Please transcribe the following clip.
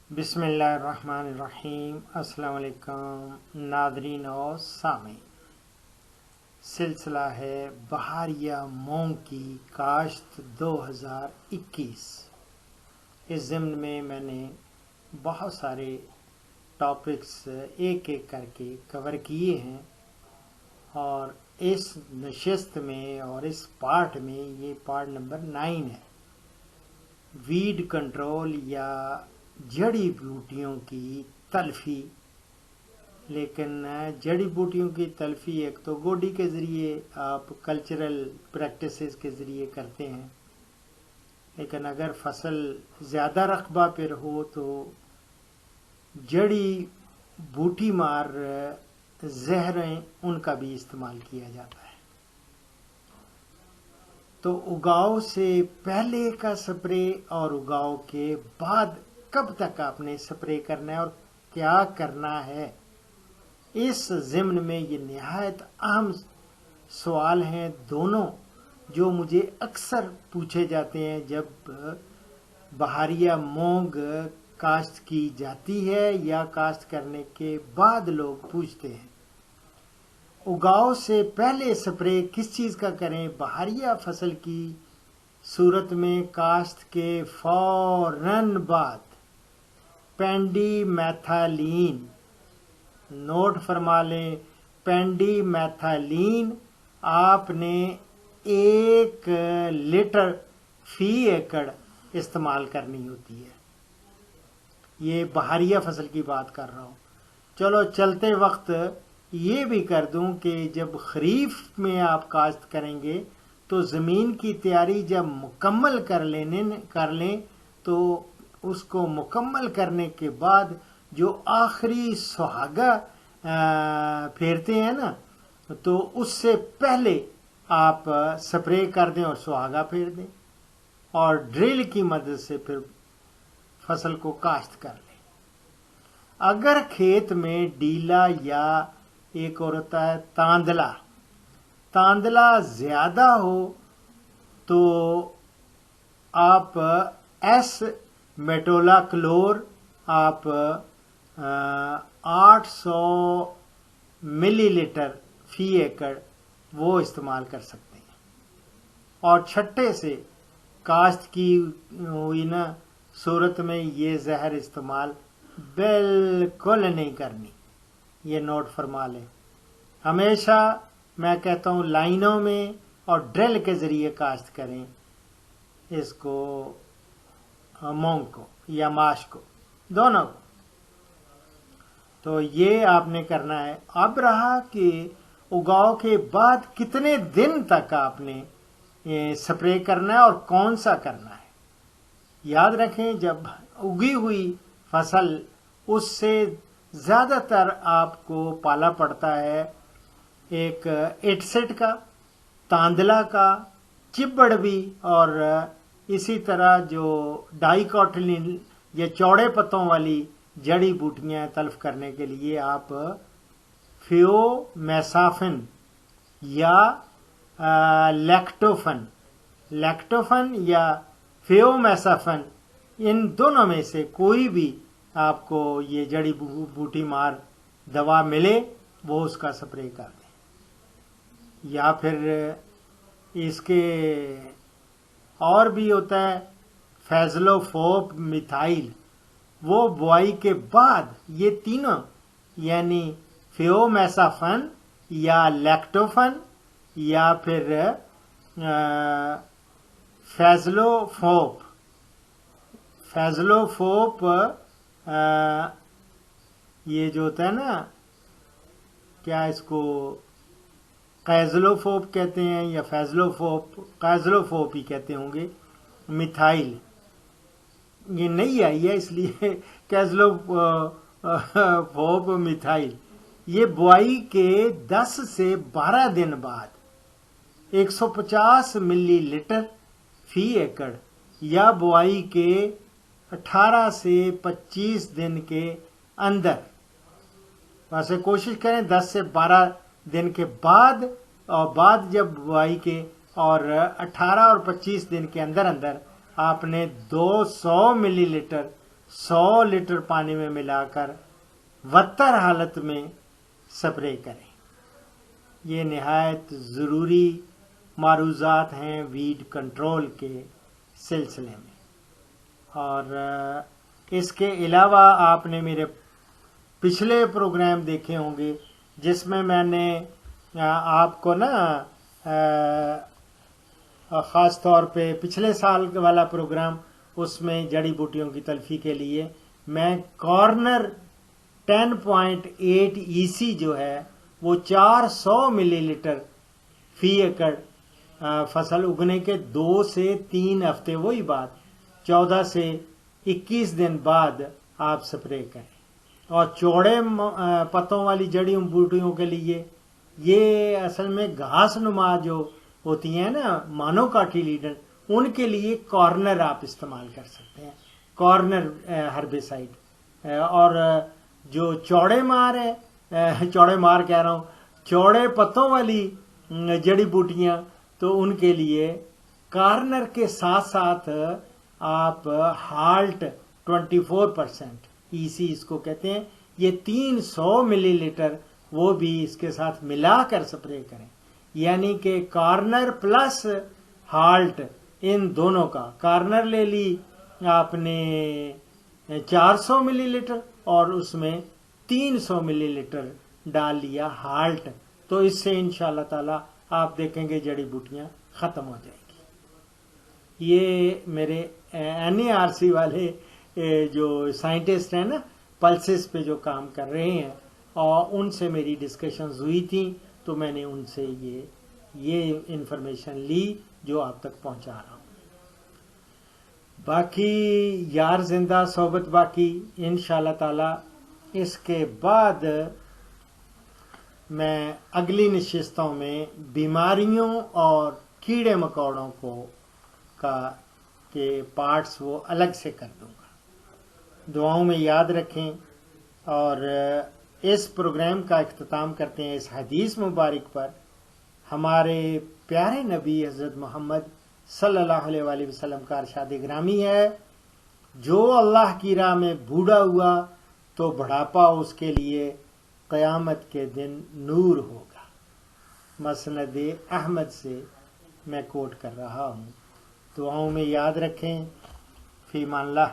بسم اللہ الرحمن الرحیم۔ السلام علیکم ناظرین و سامعین، سلسلہ ہے بہاریہ مونگ کی کاشت 2021۔ اس ضمن میں میں نے بہت سارے ٹاپکس ایک ایک کر کے کور کیے ہیں، اور اس نشست میں اور اس پارٹ میں یہ پارٹ نمبر 9 ہے، ویڈ کنٹرول یا جڑی بوٹیوں کی تلفی۔ لیکن جڑی بوٹیوں کی تلفی ایک تو گوڈی کے ذریعے آپ کلچرل پریکٹسز کے ذریعے کرتے ہیں، لیکن اگر فصل زیادہ رقبہ پر ہو تو جڑی بوٹی مار زہریں ان کا بھی استعمال کیا جاتا ہے۔ تو اگاؤ سے پہلے کا سپرے اور اگاؤ کے بعد کب تک آپ نے سپرے کرنا ہے اور کیا کرنا ہے، اس ضمن میں یہ نہایت اہم سوال ہیں دونوں، جو مجھے اکثر پوچھے جاتے ہیں جب بہاریہ مونگ کاشت کی جاتی ہے یا کاشت کرنے کے بعد لوگ پوچھتے ہیں۔ اگاؤ سے پہلے سپرے کس چیز کا کریں؟ بہاریہ فصل کی صورت میں کاشت کے فوراً بعد پینڈی میتھالین، نوٹ فرما لیں، پینڈی میتھالین آپ نے 1 لیٹر فی ایکڑ استعمال کرنی ہوتی ہے۔ یہ بہاریہ فصل کی بات کر رہا ہوں۔ چلو چلتے وقت یہ بھی کر دوں کہ جب خریف میں آپ کاشت کریں گے تو زمین کی تیاری جب مکمل کر لیں تو اس کو مکمل کرنے کے بعد جو آخری سہاگا پھیرتے ہیں نا، تو اس سے پہلے آپ سپرے کر دیں اور سہاگا پھیر دیں، اور ڈرل کی مدد سے پھر فصل کو کاشت کر لیں۔ اگر کھیت میں ڈیلا یا ایک اور ہوتا ہے تاندلا زیادہ ہو تو آپ ایس میٹولا کلور آپ 800 ملی لیٹر فی ایکڑ وہ استعمال کر سکتے ہیں، اور چھٹے سے کاشت کی ہوئی نا صورت میں یہ زہر استعمال بالکل نہیں کرنی، یہ نوٹ فرما لیں۔ ہمیشہ میں کہتا ہوں لائنوں میں اور ڈرل کے ذریعے کاشت کریں اس کو، مونگ کو یا ماش کو، دونوں کو۔ تو یہ آپ نے کرنا ہے۔ اب رہا کہ اگاؤ کے بعد کتنے دن تک آپ نے سپرے کرنا ہے اور کون سا کرنا ہے۔ یاد رکھیں جب اگی ہوئی فصل، اس سے زیادہ تر آپ کو پالا پڑتا ہے ایک ایٹسٹ کا، تاندلا کا، چبڑوی، اور اسی طرح جو ڈائی کوٹلین یا چوڑے پتوں والی جڑی بوٹیاں تلف کرنے کے لیے آپ فیو میسافن یا لیکٹوفن یا فیو میسافن، ان دونوں میں سے کوئی بھی آپ کو یہ جڑی بوٹی مار دوا ملے وہ اس کا سپرے کر دیں، یا پھر اس کے اور بھی ہوتا ہے فیزلوفوپ میتھائل، وہ بوائی کے بعد یہ تینوں یعنی فیو میسافن یا لیکٹوفن یا پھر فیزلوفوپ یہ جو ہوتا ہے نا، کیا اس کو قیزلوفوپ کہتے ہیں یا قیزلوفوپ ہی کہتے ہوں گے، میتھائل یہ نہیں آئی ہے اس لیے قیزلوفوپ میتھائل، یہ بوائی کے 10 سے 12 دن بعد 150 ملی لیٹر فی ایکڑ یا بوائی کے 18 سے 25 دن کے اندر، ویسے کوشش کریں 10 سے 12 دن کے بعد، اور بعد جب بوائی کے اور 18 اور 25 دن کے اندر آپ نے 200 ملی لیٹر 100 لیٹر پانی میں ملا کر وتر حالت میں سپرے کریں۔ یہ نہایت ضروری معروضات ہیں ویڈ کنٹرول کے سلسلے میں۔ اور اس کے علاوہ آپ نے میرے پچھلے پروگرام دیکھے ہوں گے جس میں نے آپ کو خاص طور پہ پچھلے سال والا پروگرام، اس میں جڑی بوٹیوں کی تلفی کے لیے میں کارنر 10.8 EC جو ہے وہ 400 ملی لیٹر فی ایکڑ فصل اگنے کے 2 سے 3 ہفتے، وہی بات 14 سے 21 دن بعد آپ سپرے کریں۔ اور چوڑے پتوں والی جڑی بوٹیوں کے لیے یہ اصل میں گھاس نما جو ہوتی ہیں نا، مانو کاٹی لیڈر، ان کے لیے کارنر آپ استعمال کر سکتے ہیں، کارنر ہربیسائڈ۔ اور جو چوڑے مار کہہ رہا ہوں، چوڑے پتوں والی جڑی بوٹیاں، تو ان کے لیے کارنر کے ساتھ ساتھ آپ ہالٹ 24% EC اس کو کہتے ہیں، یہ 300 ملی لیٹر وہ بھی اس کے ساتھ ملا کر سپرے کریں۔ یعنی کہ کارنر پلس ہالٹ، ان دونوں کا، کارنر لے لی آپ نے 400 ملی لیٹر اور اس میں 300 ملی لیٹر ڈال لیا ہالٹ، تو اس سے انشاءاللہ تعالی آپ دیکھیں گے جڑی بوٹیاں ختم ہو جائیں گی۔ یہ میرے NARC والے جو سائنٹسٹ ہیں نا، پلسز پہ جو کام کر رہے ہیں، اور ان سے میری ڈسکشنز ہوئی تھیں، تو میں نے ان سے یہ انفارمیشن لی جو آپ تک پہنچا رہا ہوں۔ باقی یار زندہ صحبت باقی انشاءاللہ تعالی۔ اس کے بعد میں اگلی نشستوں میں بیماریوں اور کیڑے مکوڑوں کے پارٹس وہ الگ سے کر دوں گا۔ دعاؤں میں یاد رکھیں، اور اس پروگرام کا اختتام کرتے ہیں اس حدیث مبارک پر۔ ہمارے پیارے نبی حضرت محمد صلی اللہ علیہ وآلہ وسلم کا ارشاد گرامی ہے، جو اللہ کی راہ میں بوڑھا ہوا تو بڑھاپا اس کے لیے قیامت کے دن نور ہوگا۔ مسند احمد سے میں کوٹ کر رہا ہوں۔ دعاؤں میں یاد رکھیں۔ فی امان اللہ۔